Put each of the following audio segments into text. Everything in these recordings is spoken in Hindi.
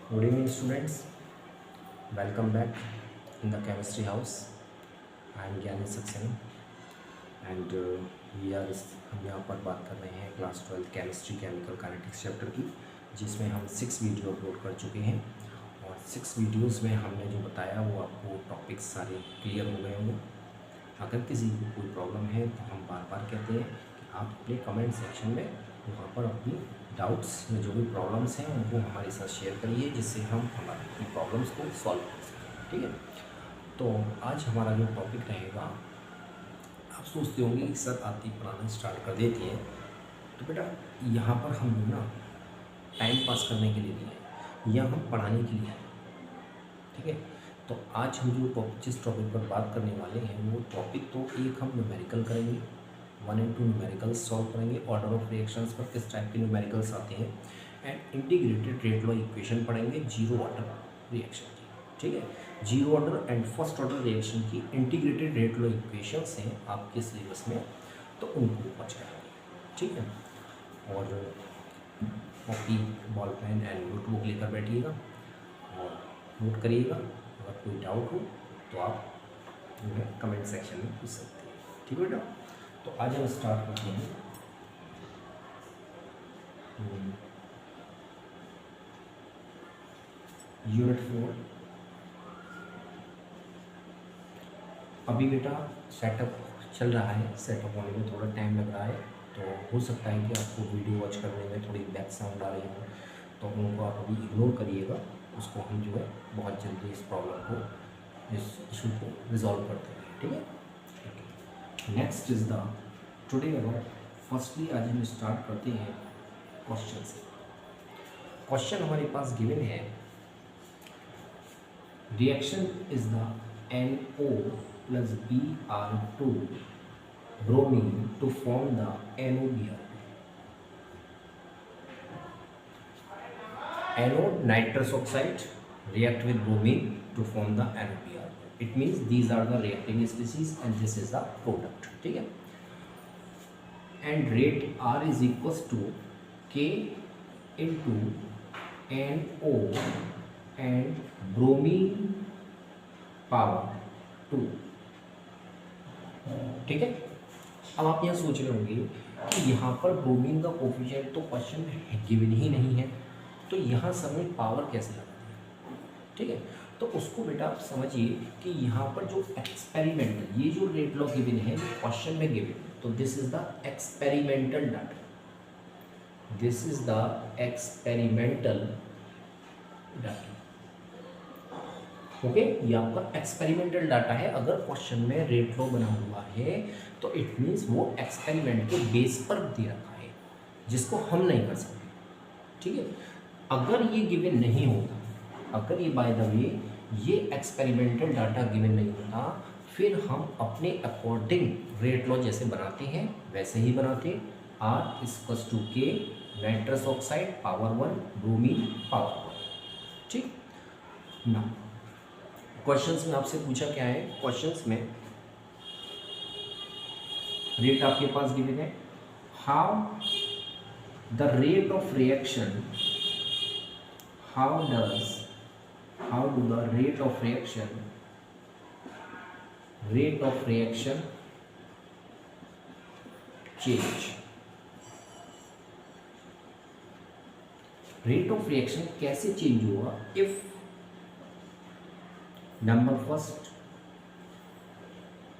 Good evening, students. Welcome back in the chemistry house. I am Gyani Saxena and हम यहाँ पर बात कर रहे हैं class 12 chemistry chemical kinetics chapter की, जिसमें हम 6 वीडियो अपलोड कर चुके हैं और 6 वीडियोस में हमने जो बताया वो आपको टॉपिक्स सारे क्लियर हो गए होंगे। अगर किसी को कोई प्रॉब्लम है तो हम बार बार कहते हैं कि आप अपने कमेंट सेक्शन में वहाँ पर अपनी डाउट्स में जो भी प्रॉब्लम्स हैं उनको हमारे साथ शेयर करिए, जिससे हम हमारी प्रॉब्लम्स को सॉल्व कर सकें। ठीक है, तो आज हमारा जो टॉपिक रहेगा, आप सोचते होंगे कि सर आती पढ़ाना स्टार्ट कर देती है, तो बेटा यहाँ पर हम ना टाइम पास करने के लिए नहीं है या हम पढ़ाने के लिए हैं। ठीक है, तो आज हम जो जिस टॉपिक पर बात करने वाले हैं वो टॉपिक तो एक हम न्यूमेरिकल करेंगे, 1 and 2 न्यूमेरिकल्स सॉल्व करेंगे, ऑर्डर ऑफ रिएक्शंस पर किस टाइप के न्यूमेरिकल्स आते हैं, and integrated rate law equation पढ़ेंगे जीरो ऑर्डर रिएक्शन की। ठीक है, zero order and first order reaction की इंटीग्रेटेड रेट लॉ इक्वेशंस हैं आपके सिलेबस में, तो उनको वॉच करेंगे। ठीक है, और copy ball pen and notebook लेकर बैठिएगा और नोट करिएगा। अगर कोई डाउट हो तो आप जो है कमेंट सेक्शन में पूछ सकते हैं। ठीक है बेटा, तो आज हम स्टार्ट करते हैं यूनिट 4। अभी बेटा सेटअप चल रहा है, सेटअप होने में थोड़ा टाइम लग रहा है, तो हो सकता है कि आपको वीडियो वॉच करने में थोड़ी बैक साउंड आ रही हो, तो उनको आप अभी इग्नोर करिएगा। उसको हम जो है बहुत जल्दी इस प्रॉब्लम को, इस इशू को रिजॉल्व करते हैं। ठीक है, next is the today about, firstly आज हम स्टार्ट करते हैं क्वेश्चन से। क्वेश्चन हमारे पास गिवन है, reaction is the NO plus Br2 bromine to form the NOBr2. Anode nitrous oxide react with bromine to form the NOBr2. It means these are the reacting species and this is the product. ठीक है, and rate R is equals to K into NO and bromine power 2। ठीक है, अब आप यहाँ सोच रहे होंगे कि यहाँ पर ब्रोमीन का कोफिशिएंट तो क्वेश्चन में गिवन ही नहीं है, तो यहाँ सर में पावर कैसे लगा दिया। ठीक है, तो उसको बेटा आप समझिए कि यहाँ पर जो एक्सपेरिमेंटल, ये जो रेट लॉ गिवन है ये क्वेश्चन में गिवन है, तो this is the experimental data, this is the experimental data. Okay, ये आपका एक्सपेरिमेंटल डाटा है। अगर क्वेश्चन में रेट लॉ बना हुआ है तो इट मीन्स वो एक्सपेरिमेंट के बेस पर दे रखा है, जिसको हम नहीं कर सकते। ठीक है, अगर ये गिवन नहीं होता, अगर ये बाय द वे ये एक्सपेरिमेंटल डाटा गिवन नहीं होता, फिर हम अपने अकॉर्डिंग रेट लॉ जैसे बनाते हैं वैसे ही बनाते। R equals to K nitrous oxide power 1 bromine power 1। ठीक ना, क्वेश्चंस में आपसे पूछा क्या है, क्वेश्चंस में रेट आपके पास गिवन है, how the rate of reaction, how do the rate of reaction change. Rate of reaction कैसे चेंज होगा if number first,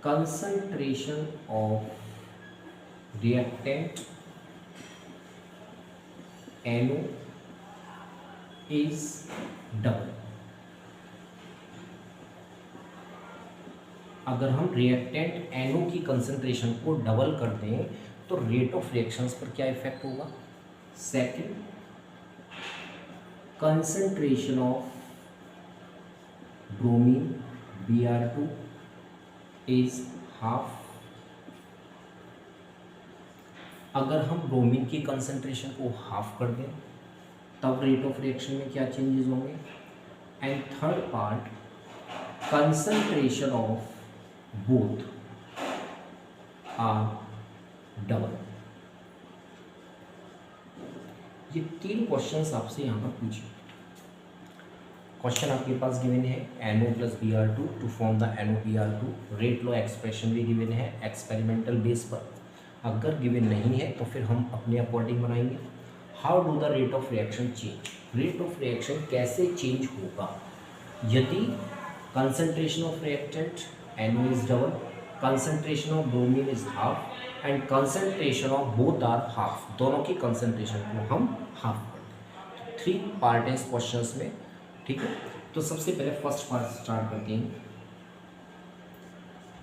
concentration of reactant NO is double। अगर हम रिएक्टेंट NO की कंसंट्रेशन को डबल कर दें तो रेट ऑफ रिएक्शंस पर क्या इफेक्ट होगा। Second, concentration of bromine Br2 is half. अगर हम ब्रोमीन की कंसंट्रेशन को हाफ कर दें तब रेट ऑफ रिएक्शन में क्या चेंजेस होंगे। And third part, concentration of both are double. ये तीन क्वेश्चंस आपसे यहाँ पर पूछे, क्वेश्चन आपके पास गिवन है NO plus Br2 to form the NOBr2। Rate law expression भी गिवन है एक्सपेरिमेंटल बेस पर। अगर गिवन नहीं है तो फिर हम अपने अकॉर्डिंग बनाएंगे। How do the rate of reaction change, rate of reaction कैसे चेंज होगा यदि concentration of reactant NO is double, concentration of bromine is half and concentration of both are half, दोनों की कंसंट्रेशन को हम हाफ करते हैं। 3 पार्ट है इस क्वेश्चंस में, ठीक है। तो सबसे पहले फर्स्ट पार्ट स्टार्ट करते हैं।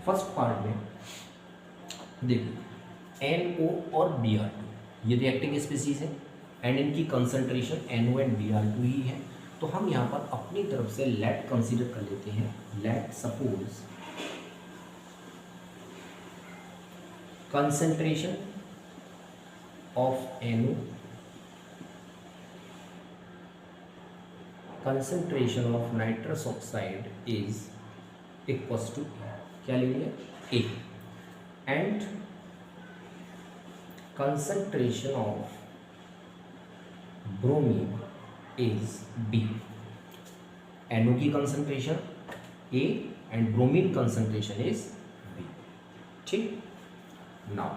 फर्स्ट पार्ट में देखिए NO और Br2 ये रिएक्टिंग स्पीसीज है एंड इनकी कंसंट्रेशन NO एंड Br2 ही है। तो हम यहाँ पर अपनी तरफ से लेट कंसीडर कर लेते हैं। Let suppose concentration of NO, concentration of nitrous oxide is equals to क्या ले लिया A and concentration of bromine is B। NO की concentration A and bromine concentration is B, ठीक। नाउ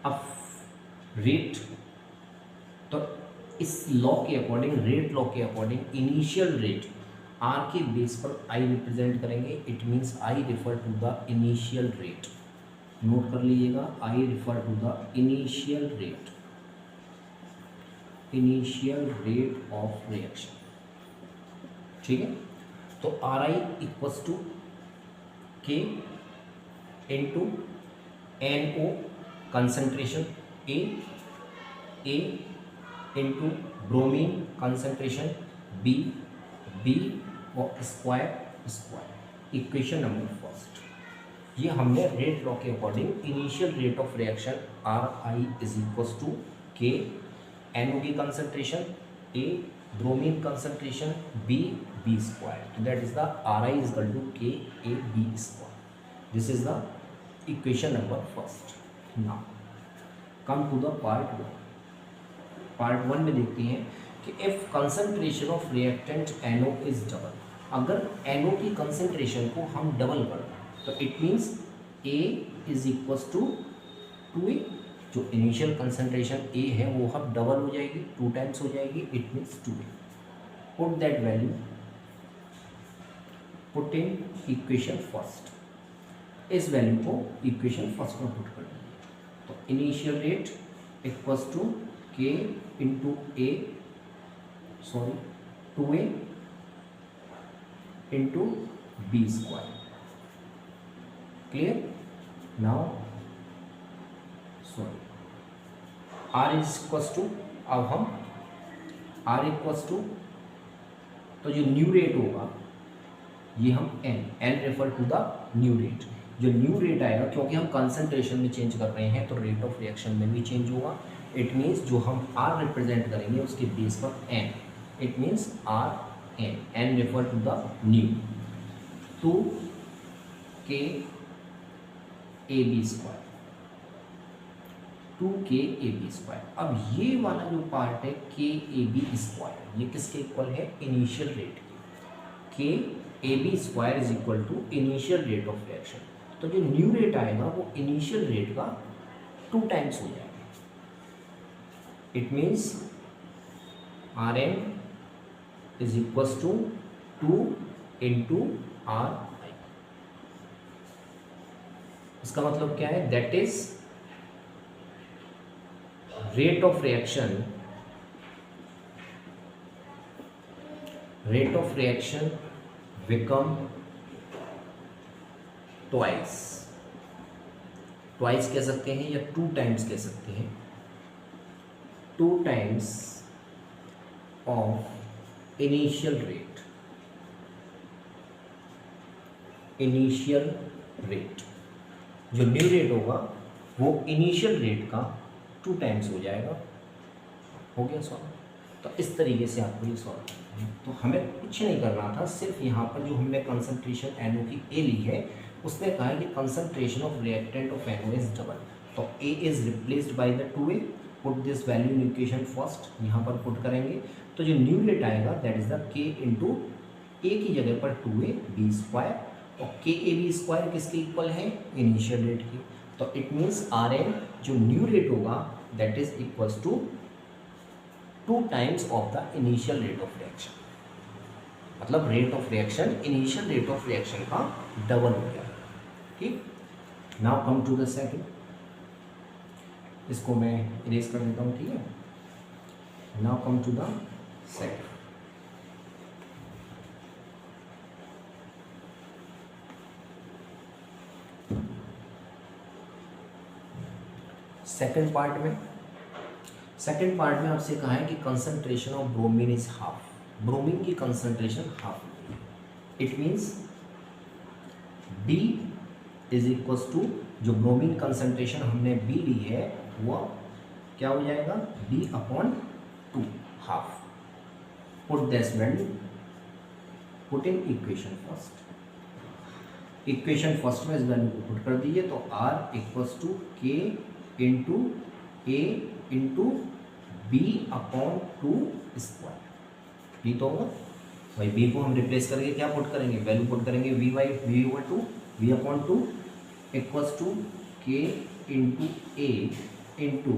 अब रेट, तो इस लॉ के अकॉर्डिंग, रेट लॉ के अकॉर्डिंग इनिशियल रेट R के बेस पर I रिप्रेजेंट करेंगे। It means I refer to the initial rate, note कर लीजिएगा I refer to the initial rate, initial rate of reaction, ठीक है। तो Ri equals to K into NO concentration A into bromine concentration B और स्क्वायर। इक्वेशन नंबर फर्स्ट, ये हमने रेट लॉ के according initial rate of reaction Ri is equals to K, NO की concentration A, bromine concentration B square. तो that is the Ri is equal to KAB square. This is the equation number first. Now come to the part 1। Part 1 में देखते हैं कि if concentration of reactant NO is double, अगर NO की कंसंट्रेशन को हम डबल कर दें तो it means A is equals to 2A। जो इनिशियल कंसंट्रेशन A है वो अब डबल हो जाएगी, 2 टाइम्स हो जाएगी, it means 2A। Put that value, put in equation first, इस वैल्यू को इक्वेशन फर्स्ट में पुट कर दीजिए। तो initial rate equals to K into A, sorry 2A into B square. Clear? Now sorry R is equals to, अब हम R इक्वल्स टू, तो जो न्यू रेट होगा ये हम N refer to the new rate. जो न्यू रेट आएगा, क्योंकि हम कंसंट्रेशन में चेंज कर रहे हैं तो रेट ऑफ रिएक्शन में भी चेंज होगा। इट मीन्स जो हम R रिप्रेजेंट करेंगे उसके बेस पर N, it means N refer to the new 2K AB square, 2K AB square. अब ये वाला जो पार्ट है KAB स्क्वायर, ये किसके इक्वल है? इनिशियल रेट के। KAB square is equal to initial rate of reaction. तो जो न्यू रेट आएगा वो इनिशियल रेट का 2 टाइम्स हो जाएगा। It means Rn is equals to 2 into Ri। इसका मतलब क्या है? That is rate of reaction, rate of reaction become twice कह सकते हैं या 2 टाइम्स कह सकते हैं, 2 times of initial rate. Initial rate, जो न्यू रेट होगा वो इनिशियल रेट का 2 टाइम्स हो जाएगा। हो गया सॉल्व? तो इस तरीके से आपको ये सॉल्व करना है। तो हमें कुछ नहीं करना था, सिर्फ यहाँ पर जो हमने कंसंट्रेशन NO की A ली है उसने कहा है कि concentration of reactant of NO is double. तो A is replaced by the 2A। Put this value in equation first, यहाँ पर पुट करेंगे तो जो न्यू रेट आएगा दैट इज द के इंटू ए की जगह पर 2a बी स्क्वायर, और के ए बी स्क्वायर किसके इक्वल है, इनिशियल रेट की। तो इट मीन्स आर एन जो न्यू रेट होगा that is equals to 2 times of the initial rate of reaction, मतलब rate of reaction initial rate of reaction का डबल हो गया। ठीक, now come to the second, इसको मैं इरेज कर देता हूँ। ठीक है, now come to the second. Second part में आपसे कहा है कि concentration of bromine is half, bromine की कंसंट्रेशन हाफ होती है। It means B is equals to, जो ब्रोमीन कंसंट्रेशन हमने B ली है वो क्या हो जाएगा, B upon 2 half. Put this value, put in equation first, equation first में इस वैल्यू को पुट कर दीजिए, तो R equals to K into A into B upon 2 square. ये तो होगा भाई, B को हम रिप्लेस करके क्या पुट करेंगे, वैल्यू पुट करेंगे V over 2 V upon 2 equals to K into A into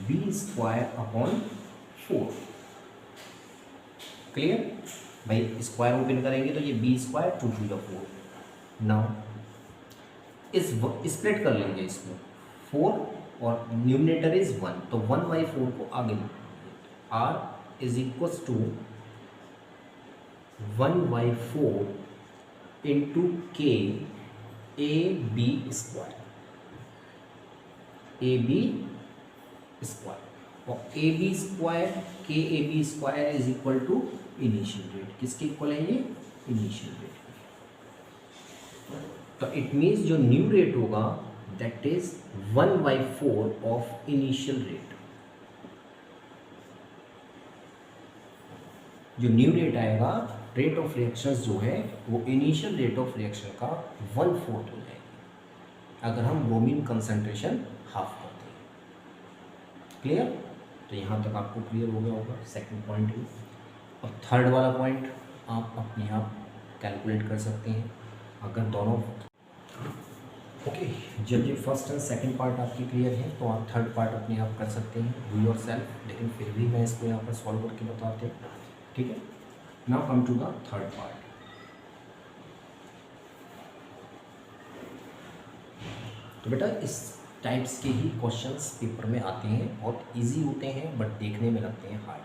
B square upon 4। Clear भाई, स्क्वायर ओपन करेंगे तो ये B square 2 to the 4। Now इस स्प्लिट कर लेंगे इसको, 4 और न्यूमिनेटर इज 1, तो 1/4 को आगे लिखेंगे। R is equals to 1/4 into K A B square, A B square, और ए बी स्क्वायर के A B square is equal to initial rate. किसके इक्वल है ये, इनिशियल रेट। तो इट मीन्स जो न्यू रेट होगा that is 1/4 of initial rate. जो न्यू रेट आएगा, रेट ऑफ रिएक्शंस जो है वो इनिशियल रेट ऑफ रिएक्शन का 1/4 हो जाएगी अगर हम ब्रोमीन कंसंट्रेशन हाफ करते हैं। क्लियर, तो यहाँ तक आपको क्लियर हो गया होगा सेकंड पॉइंट में। और थर्ड वाला पॉइंट आप अपने आप कैलकुलेट कर सकते हैं अगर दोनों ओके। जब ये फर्स्ट एंड सेकंड पार्ट आपकी क्लियर है तो आप थर्ड पार्ट अपने आप कर सकते हैं डू योर सेल्फ, लेकिन फिर भी मैं इसको यहाँ पर सॉल्व करके बताते हैं। ठीक है, now come to the third part. तो बेटा इस टाइप्स के ही क्वेश्चंस पेपर में आते हैं, बहुत इजी होते हैं बट देखने में लगते हैं हार्ड,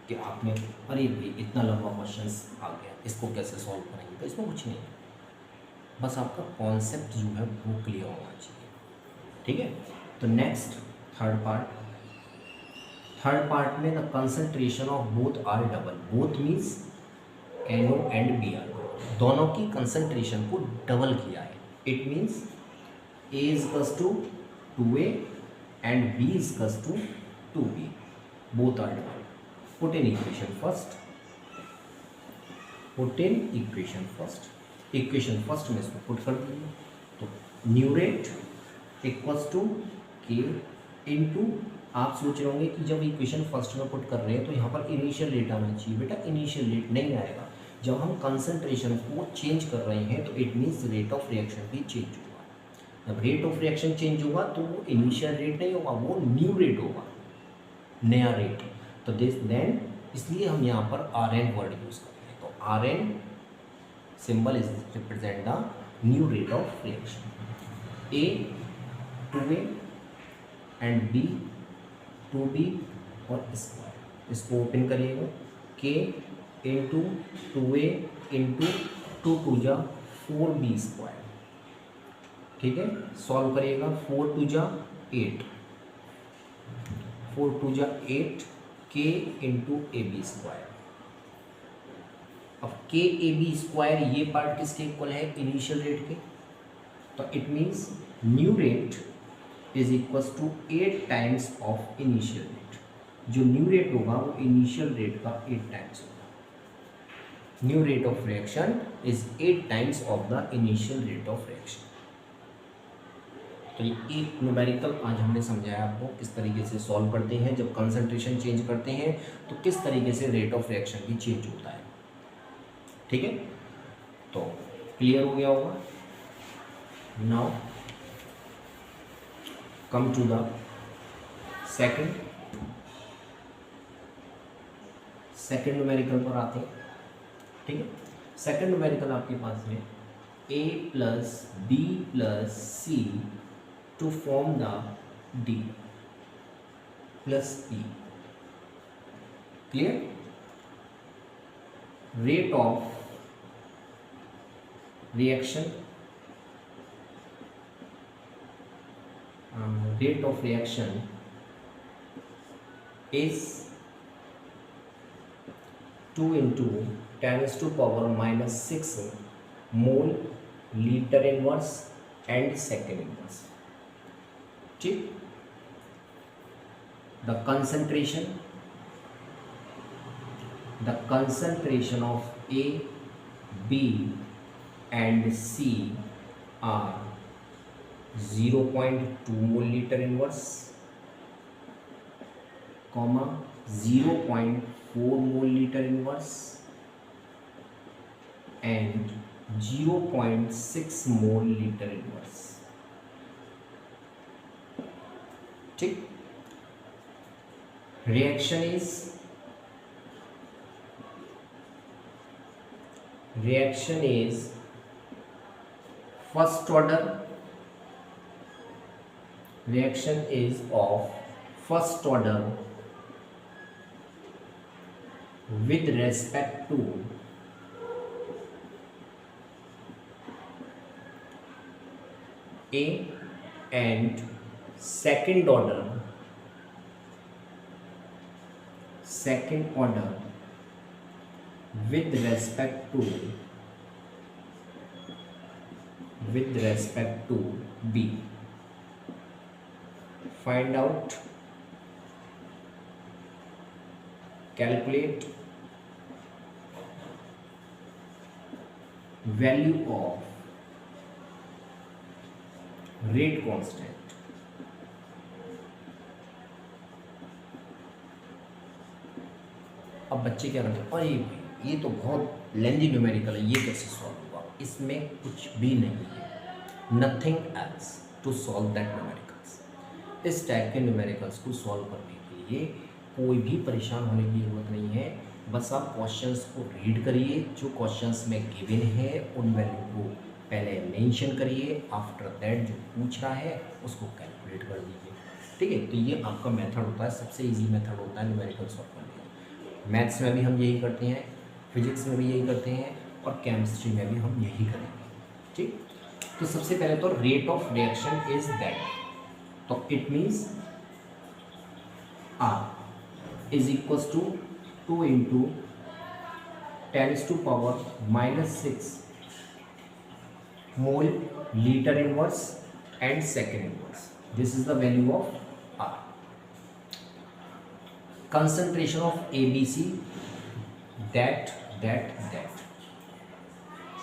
कि आपने अरे भाई इतना लंबा क्वेश्चंस आ गया, इसको कैसे सॉल्व करेंगे। तो इसमें कुछ नहीं है, बस आपका कॉन्सेप्ट जो है वो क्लियर होना चाहिए। ठीक है, तो नेक्स्ट थर्ड पार्ट में the concentration of both are double, both means NO and Br, दोनों की कंसंट्रेशन को डबल किया है। It means A is equals to 2A and B is equals to 2B, both are double. Put in equation first, equation first में इसको पुट कर दीजिए, तो new rate equals to K into, आप सोच रहे होंगे कि जब इक्वेशन फर्स्ट में पुट कर रहे हैं तो यहाँ पर इनिशियल रेट आना चाहिए। बेटा इनिशियल रेट नहीं आएगा, जब हम कंसंट्रेशन को चेंज कर रहे हैं तो it means rate of reaction भी चेंज होगा। जब रेट ऑफ रिएक्शन चेंज होगा तो वो इनिशियल रेट नहीं होगा, वो न्यू रेट होगा, नया रेट। तो देन इसलिए हम यहाँ पर RN वर्ड यूज़ करते हैं। तो RN symbol is represent the new rate of reaction. A 2A and B 2B और स्क्वायर, इसको ओपन करिएगा, K into 2A into 2 to जा 4B स्क्वायर। ठीक है, सॉल्व करिएगा, 4 टू जा 8, 4 टू जा 8, K इंटू AB स्क्वायर। अब K AB स्क्वायर ये पार्ट किसके इक्वल है, इनिशियल रेट के। तो it means new rate is equals to 8 times of initial rate. जो न्यू रेट होगा वो इनिशियल रेट का 8 टाइम्स होगा। New rate of reaction is 8 times of the initial rate of reaction. तो ये एक न्यूमेरिकल आज हमने समझाया आपको किस तरीके से सॉल्व करते हैं, जब कंसंट्रेशन चेंज करते हैं तो किस तरीके से रेट ऑफ रिएक्शन भी चेंज होता है। ठीक है, तो क्लियर हो गया होगा। Now come to the second numerical पर आते हैं। ठीक है, सेकंड न्यूमेरिकल आपके पास है a plus B plus C to form the d plus e। Clear? Rate of reaction is 2 into 10⁻⁻6 mole litre inverse and second inverse. ठीक, the concentration of A, B and C are 0.2 mole litre inverse, 0.4 mole litre inverse and 0.6 mole litre inverse. ठीक, reaction is first order, reaction is of first order with respect to A and second order with respect to B. Find out, calculate value of rate constant। अब बच्चे क्या करते हैं, अरे ये तो बहुत लेंदी न्यूमेरिकल है, ये कैसे सॉल्व होगा? इसमें कुछ भी नहीं है, nothing else to solve that numericals. इस टाइप के न्यूमेरिकल्स को सॉल्व करने के लिए कोई भी परेशान होने की जरूरत नहीं है। बस आप क्वेश्चंस को रीड करिए, जो क्वेश्चंस में गिवन है उन वैल्यू को पहले मेंशन करिए, आफ्टर दैट जो पूछ रहा है उसको कैलकुलेट कर दीजिए। ठीक है, तो ये आपका मेथड होता है, सबसे इजी मेथड होता है न्यूमेरिकल सॉल्व करने का। मैथ्स में भी हम यही करते हैं, फिजिक्स में भी यही करते हैं और केमिस्ट्री में भी हम यही करेंगे। ठीक, तो सबसे पहले तो rate of reaction is that, तो it means R is equal to 2 into 10⁻⁻6 mole litre inverse and second inverse. This is the value of R। concentration of ABC, that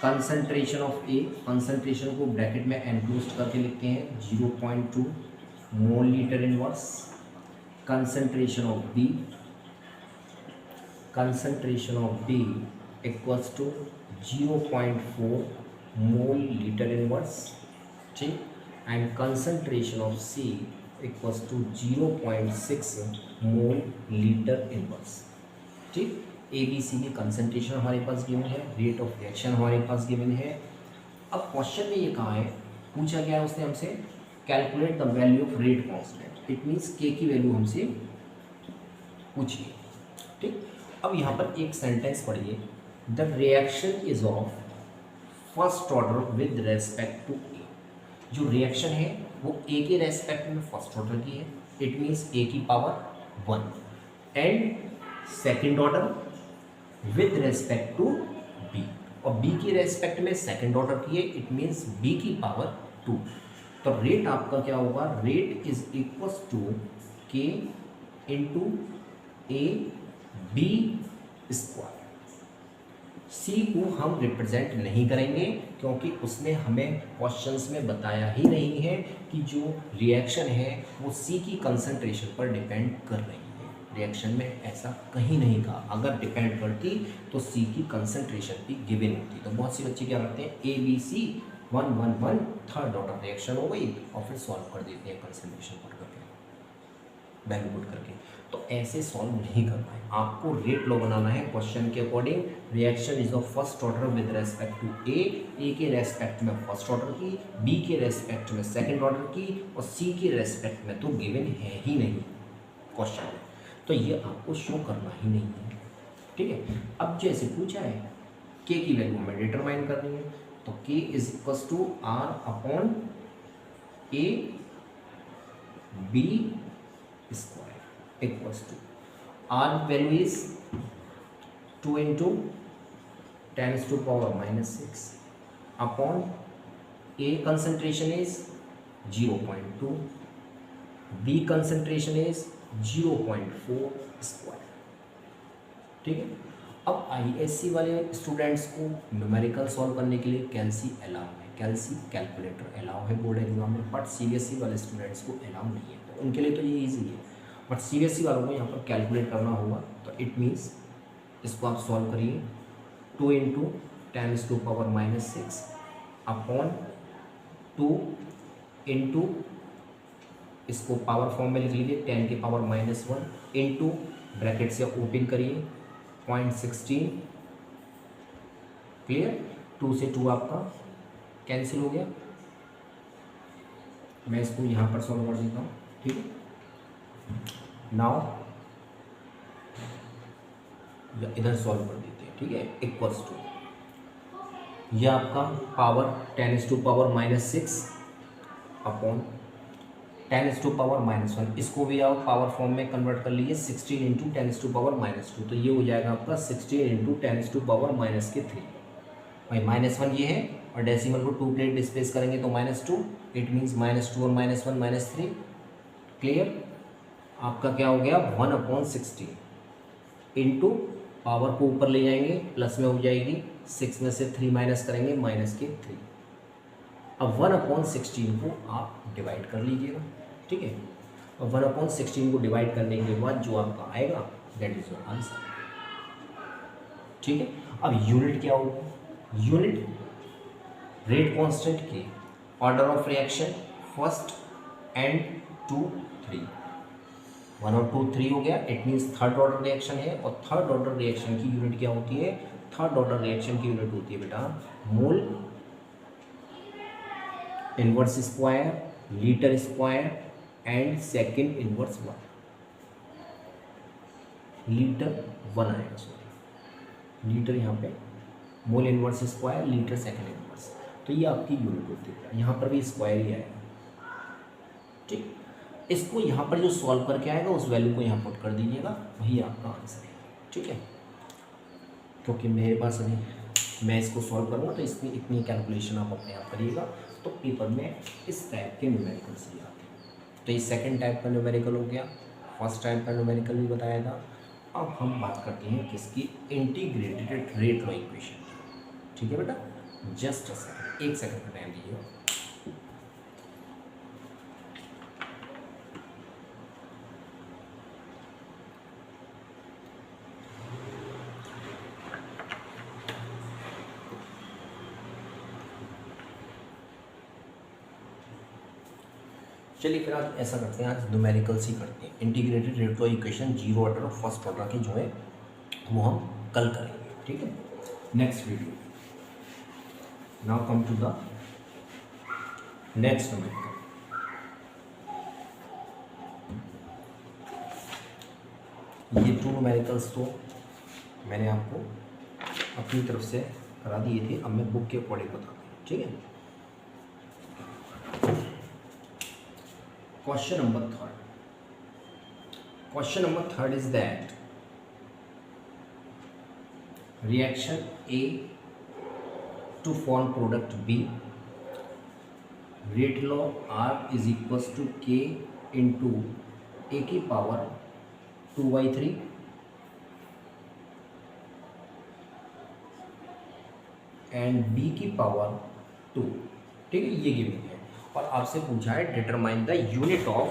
concentration of A, concentration को ब्रैकेट में एनक्लोज करके लिखते हैं 0.2 mole litre inverse. concentration of B equals to 0.4 mole litre inverse. ठीक, and concentration of C equals to 0.6 mole litre inverse. ठीक, ABC की कंसंट्रेशन हमारे पास गिवन है, रेट ऑफ रिएक्शन हमारे पास गिवन है। अब क्वेश्चन में ये कहा है, पूछा गया है उसने हमसे calculate the value of rate constant, it means के की वैल्यू हमसे पूछी है। ठीक, अब यहाँ पर एक सेंटेंस पढ़िए, the reaction is of first order with respect to A. जो रिएक्शन है वो ए के रेस्पेक्ट में फर्स्ट ऑर्डर की है, इट मीन्स ए की power 1, and second order with respect to B, और बी की रेस्पेक्ट में सेकेंड ऑर्डर की है, इट मीन्स बी की पावर 2। तो रेट आपका क्या होगा, rate is equals to K into A B square. C को हम रिप्रेजेंट नहीं करेंगे क्योंकि उसने हमें क्वेश्चंस में बताया ही नहीं है कि जो रिएक्शन है वो सी की कंसंट्रेशन पर डिपेंड कर रही है। रिएक्शन में ऐसा कहीं नहीं कहा, अगर डिपेंड करती तो सी की कंसंट्रेशन भी गिवन होती। तो बहुत सी बच्चे क्या करते हैं, A B C 1 1 1 third order reaction हो गई और फिर सॉल्व कर देते हैं कंसंट्रेशन पुट करके, वैल्यू पुट करके। तो ऐसे सॉल्व नहीं करना है, आपको रेट लॉ बनाना है क्वेश्चन के according. Reaction is of first order with respect to A के रेस्पेक्ट में फर्स्ट ऑर्डर की, बी के रेस्पेक्ट में सेकंड ऑर्डर की और सी के रेस्पेक्ट में तो गिवन है ही नहीं क्वेश्चन में, तो ये आपको शो करना ही नहीं है। ठीक है, अब जैसे पूछा है के की वैल्यू हमें डिटरमाइन करनी है, तो K is equal to R upon A B square equals to R value is 2 into 10⁻⁻6 upon A concentration is 0.2, B concentration is 0.4 square. ठीक है, अब आईएससी वाले स्टूडेंट्स को न्यूमेरिकल सॉल्व करने के लिए कैलसी अलाउ है, कैलसी कैलकुलेटर अलाउ है बोर्ड एग्जाम में, बट सीबीएसई वाले स्टूडेंट्स को अलाउ नहीं है। तो उनके लिए तो ये ईजी है, बट सीबीएसई वालों को यहाँ पर कैलकुलेट करना होगा। तो इट मीन्स इसको आप सॉल्व करिए 2 इंटू 10⁻⁻6 अपॉन 2 इंटू, इसको पावर फॉर्म में लिख लीजिए 10 के पावर -1 इंटू ब्रैकेट से ओपन करिए 0.16, क्लियर। 2 से 2 आपका कैंसिल हो गया। मैं इसको यहाँ पर सॉल्व कर देता हूँ। ठीक है, नाउ इधर सॉल्व कर देते हैं। ठीक है, इक्वल्स टू यह आपका पावर 10⁻⁻6 अपॉन 10⁻⁻1, इसको भी आप पावर फॉर्म में कन्वर्ट कर लीजिए 16 इंटू 10⁻⁻2, तो ये हो जाएगा आपका 16 इंटू 10⁻⁻3 भाई -1 ये है और डेसिमल को 2 प्लेट डिस्प्लेस करेंगे तो -2, इट मीन्स -2 और -1 -3, क्लियर। आपका क्या हो गया 1/16 इंटू पावर को ऊपर ले जाएंगे प्लस में हो जाएगी, 6 में से 3 माइनस करेंगे -3। अब 1/16 को आप डिवाइड कर लीजिएगा। ठीक है, और 1/16 को डिवाइड करने के बाद जो आपका आएगा दैट इज योर आंसर। ठीक है, अब यूनिट क्या होगा, यूनिट रेट कांस्टेंट के order of reaction first and 2 3, 1 और 2 3 हो गया, it means third order reaction है। और थर्ड ऑर्डर रिएक्शन की यूनिट क्या होती है, थर्ड ऑर्डर रिएक्शन की यूनिट होती है बेटा mole inverse square, litre square and second inverse 1, litre 1 आएगा, सॉरी लीटर यहाँ पे mole inverse square, litre second inverse, तो ये आपकी यूनिट होती है। यहाँ पर भी स्क्वायर ही आएगा। ठीक, इसको यहाँ पर जो सॉल्व करके आएगा उस वैल्यू को यहाँ पुट कर दीजिएगा, वही आपका आंसर है। ठीक है, क्योंकि मेरे पास अभी मैं इसको सॉल्व करूँगा तो इसकी इतनी कैलकुलेशन आप अपने आप करिएगा, तो पेपर में इस टाइप के न्यूमेरिकल्स ही आते हैं। तो ये सेकंड टाइप का न्यूमेरिकल हो गया, फर्स्ट टाइप का न्यूमेरिकल भी बताया था। अब हम बात करते हैं किसकी, इंटीग्रेटेड रेट लॉ इक्वेशन। ठीक है बेटा, जस्ट अ सेकंड, 1 सेकंड का टाइम दीजिएगा। चलिए फिर आज ऐसा करते हैं, आज न्यूमेरिकल्स ही करते हैं। Integrated rate law equation zero order और फर्स्ट ऑर्डर की जो है वो हम कल करेंगे। ठीक है, next video. Now come to the next numerical. ये 2 न्यूमेरिकल्स तो मैंने आपको अपनी तरफ से करा दिए थे, अब मैं बुक के अकॉर्डिंग बताता हूँ। ठीक है, Question number 3. Question number 3 is that reaction A to form product B, rate law R is equals to K into A की power 2/3 एंड बी की पावर 2, ठीक है, ये गिवन है। और आपसे पूछा है determine the unit of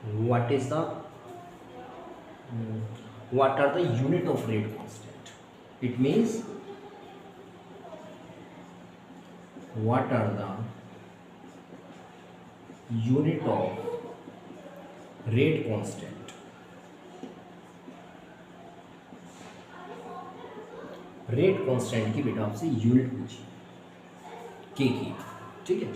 what is the what are the unit of rate constant. It means what are the unit of rate constant. Rate constant की बेटा आपसे यूनिट पूछी के की, ठीक है।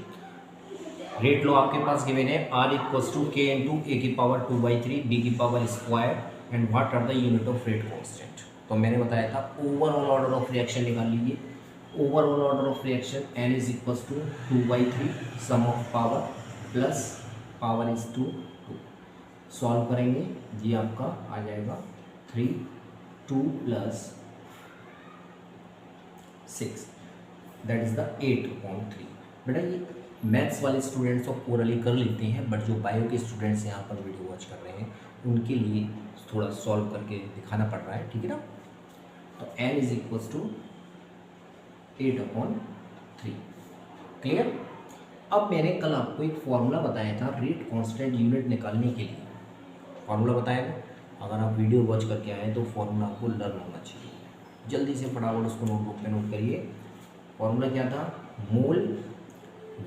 रेट लो आपके पास गिवन है R equals to K into A की पावर 2/3 बी की power square and what are the unit of rate constant. तो मैंने बताया था ओवरऑल ऑर्डर ऑफ रिएक्शन निकाल लीजिए। Overall order of reaction n is equals to 2/3 sum of power plus power is 2 solve करेंगे, ये आपका आ जाएगा 3 2 प्लस 6 दैट इज द 8/3। बेटा ये मैथ्स वाले स्टूडेंट्स तो ओरली कर लेते हैं, बट जो बायो के स्टूडेंट्स यहाँ पर वीडियो वॉच कर रहे हैं उनके लिए थोड़ा सॉल्व करके दिखाना पड़ रहा है, ठीक है ना। तो n is equals to 8/3, clear. अब मैंने कल आपको एक फॉर्मूला बताया था रेट कांस्टेंट यूनिट निकालने के लिए, फॉर्मूला बताया था। अगर आप वीडियो वॉच करके आए तो फॉर्मूला आपको लर्न होना चाहिए। जल्दी से फटाफट उसको नोटबुक पे नोट करिए। फॉर्मूला क्या था, mole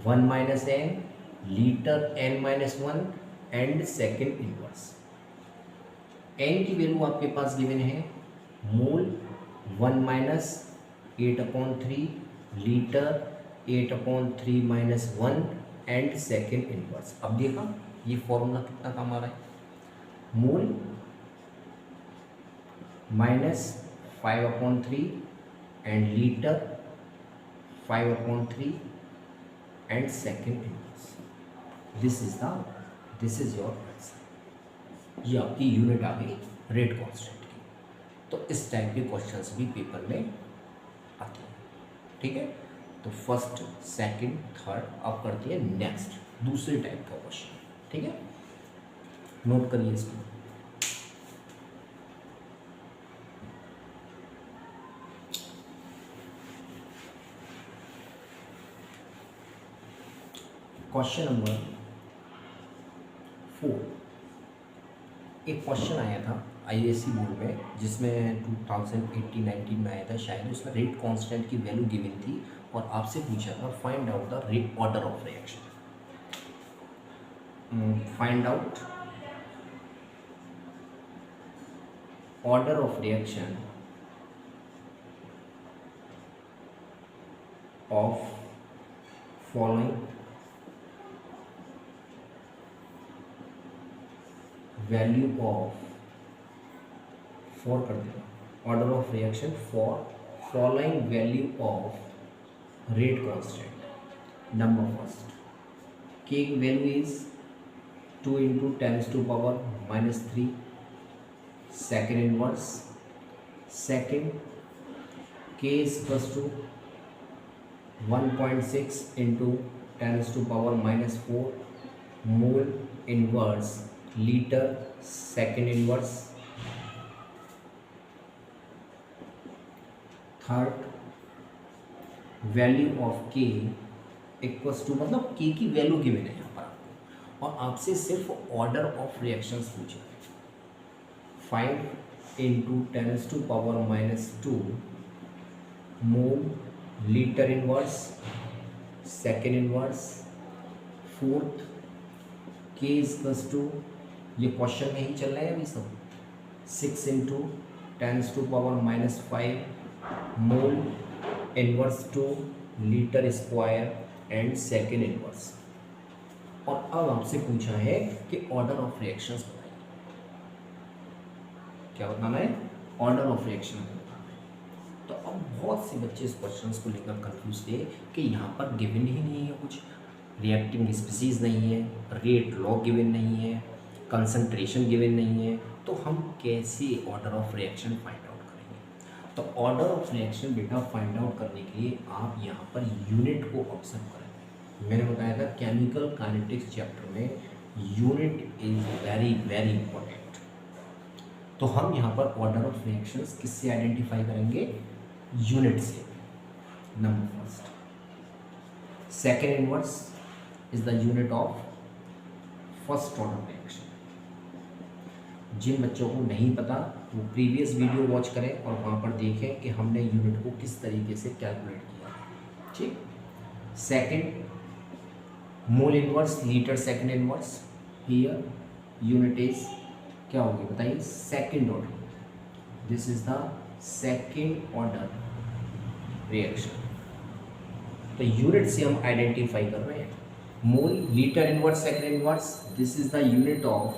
1 minus n litre n-1 and second inverse. N की वैल्यू आपके पास गिवन है mole 1 minus 8/3 litre 8/3 minus 1 and second inverse. अब देखा ये फॉर्मूला कितना काम आ रहा है, mole minus 5/3 and litre 5/3 and second inverse. This is your answer. ये आपकी यूनिट आ गई रेट कांस्टेंट की। तो इस टाइप के क्वेश्चंस भी पेपर में आते हैं, ठीक है। तो फर्स्ट सेकंड थर्ड अब करती है नेक्स्ट दूसरे टाइप का क्वेश्चन, ठीक है। नोट करिए इसको। Question number 4। एक क्वेश्चन आया था आईएएससी बोर्ड में जिसमें 2018-19 में आया था शायद। उसमें रेट कांस्टेंट की वैल्यू गिवन थी और आपसे पूछा था find out the rate order of reaction. Find out order of reaction of following value of for कर देना order of reaction for following value of rate constant. Number first, K की value is 2 into 10⁻³ second inverse. Second, K is equals to 1.6 into 10⁻⁻4 mole inverse litre second inverse. Third, value of के इक्वल्स टू, मतलब के की वैल्यू गिवन है यहाँ पर आपको और आपसे सिर्फ ऑर्डर ऑफ रिएक्शंस पूछे। 5 इंटू 10⁻⁻2 मोल litre inverse second inverse. Fourth, के इक्वल्स टू, ये क्वेश्चन में ही चल रहा है अभी सब, 6 into 10⁻⁻5 mole inverse 2 litre square and second inverse. और अब आपसे पूछा है कि ऑर्डर ऑफ रिएक्शंस बताइए। क्या बताना है, ऑर्डर ऑफ रिएक्शन बताना है। तो अब बहुत से बच्चे इस क्वेश्चन को लेकर कंफ्यूज थे कि यहाँ पर गिवन ही नहीं है कुछ, रिएक्टिंग स्पीसीज नहीं है, रेट लॉ गिवन नहीं है, कंसंट्रेशन गिवन नहीं है, तो हम कैसे order of reaction find out करेंगे। तो ऑर्डर ऑफ रिएक्शन बेटा फाइंड आउट करने के लिए आप यहाँ पर यूनिट को ऑब्जर्व करेंगे। मैंने बताया था केमिकल काइनेटिक्स चैप्टर में unit is very very important. तो हम यहाँ पर ऑर्डर ऑफ रिएक्शंस किससे आइडेंटिफाई करेंगे? यूनिट से। Number first, second inverse is the unit of first order reaction. जिन बच्चों को नहीं पता वो प्रीवियस वीडियो वॉच करें और वहाँ पर देखें कि हमने यूनिट को किस तरीके से कैलकुलेट किया। ठीक। Second, mole inverse litre second inverse. Here unit is क्या होगी बताइए? Second order. This is the second order reaction. तो यूनिट से हम आइडेंटिफाई कर रहे हैं। मोल litre inverse second inverse, this is the unit of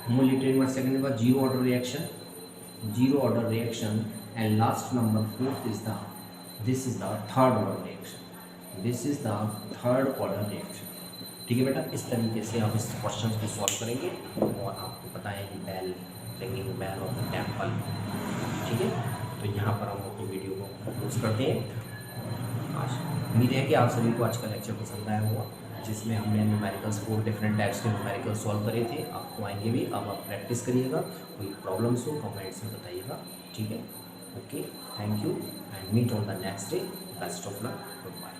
mole litre inverse second inverse, zero order reaction and last number fourth is the this is the third order reaction. This is the third order reaction. ठीक है बेटा, इस तरीके से आप इस क्वेश्चन को सॉल्व करेंगे। और आपको पता है कि bell ringing bell of the temple. ठीक है, तो यहाँ पर हम अपनी वीडियो को क्लोज करते हैं। आज उम्मीद है कि आप सभी को आज का लेक्चर पसंद आया होगा, जिसमें हमने न्यूमेरिकल्स 4 डिफरेंट टाइप्स के न्यूमेरिकल्स सॉल्व करे थे। आपको आएंगे भी, अब आप प्रैक्टिस करिएगा। कोई प्रॉब्लम्स हो कमेंट्स में बताइएगा। ठीक है, okay, thank you and meet on the next day. Best of luck, good bye.